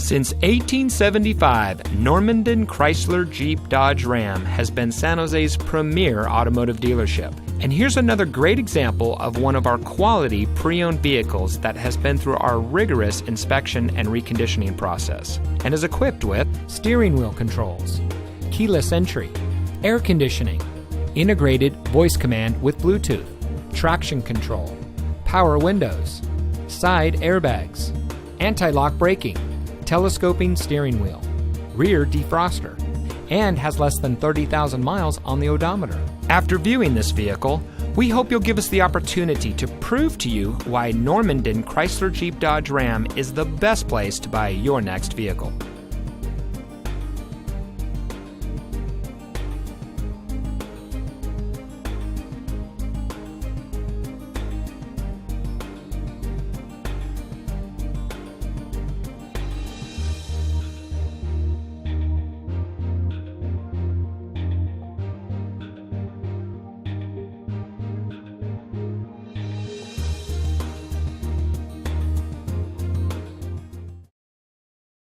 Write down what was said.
Since 1875, Normandin Chrysler Jeep Dodge Ram has been San Jose's premier automotive dealership. And here's another great example of one of our quality pre-owned vehicles that has been through our rigorous inspection and reconditioning process and is equipped with steering wheel controls, keyless entry, air conditioning, integrated voice command with Bluetooth, traction control, power windows, side airbags, anti-lock braking, telescoping steering wheel, rear defroster, and has less than 30,000 miles on the odometer. After viewing this vehicle, we hope you'll give us the opportunity to prove to you why Normandin Chrysler Jeep Dodge Ram is the best place to buy your next vehicle.